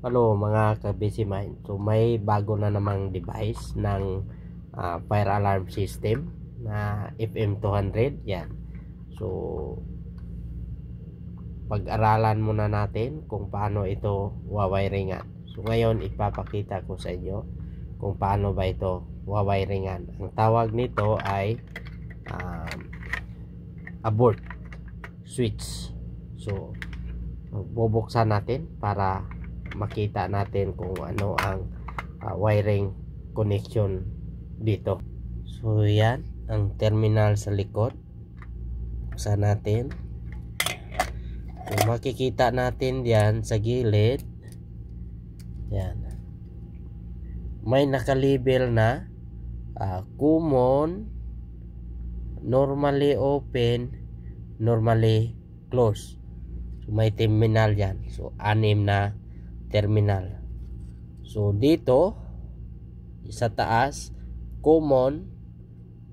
Hello mga ka-busy mind. So may bago na namang device ng fire alarm system na FM200 yan. So pag-aralan muna natin kung paano ito wawiringan. So ngayon ipapakita ko sa inyo kung paano ba ito wawiringan. Ang tawag nito ay abort switch. So bubuksan natin para makita natin kung ano ang wiring connection dito. So yan ang terminal sa likod. Buksan natin. So, makikita natin yan sa gilid. Yan. May nakalabel na common, normally open, normally close. So may terminal yan. So 6 na terminal. So dito sa taas common,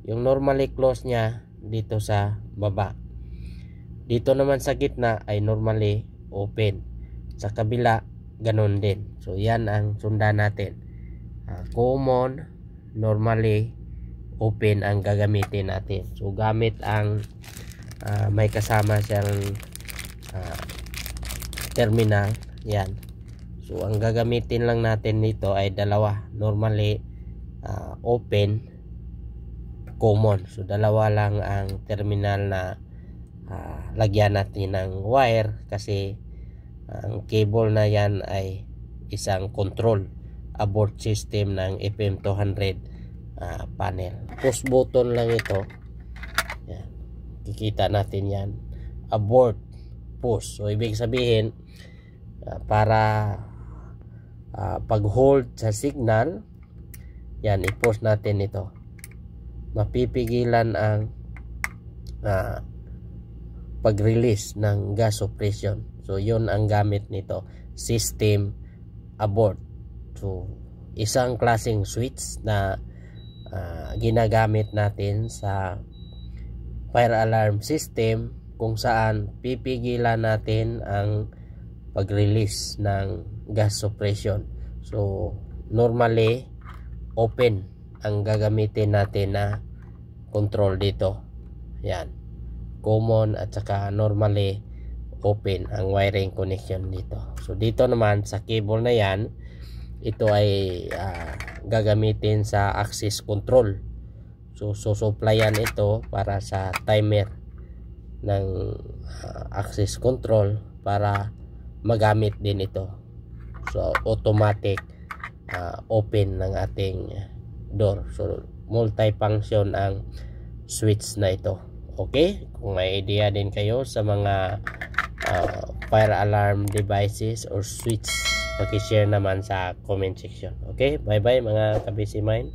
yung normally close nya dito sa baba. Dito naman sa gitna ay normally open. Sa kabila ganun din. So yan ang sundan natin. Common, normally open ang gagamitin natin. So gamit ang may kasama siyang terminal. Yan. So ang gagamitin lang natin nito ay dalawa, normally open, common. So dalawa lang ang terminal na lagyan natin ng wire kasi ang cable na yan ay isang control abort system ng FM200 panel. Push button lang ito. Yan. Kikita natin yan. Abort, push. So ibig sabihin para pag hold sa signal yan, i-push natin ito, mapipigilan ang pag-release ng gas suppression. So yun ang gamit nito, system abort. So isang klaseng switch na ginagamit natin sa fire alarm system kung saan pipigilan natin ang pag-release ng gas suppression. So normally open ang gagamitin natin na control dito. Yan, common at saka normally open ang wiring connection dito. So dito naman sa cable na yan, ito ay gagamitin sa access control. So supplyan ito para sa timer ng access control para magamit din ito. So automatic open ng ating door. So multi-function ang switch na ito. Okay? Kung may idea din kayo sa mga fire alarm devices or switch, paki-share naman sa comment section. Okay? Bye bye mga ka-busy mind.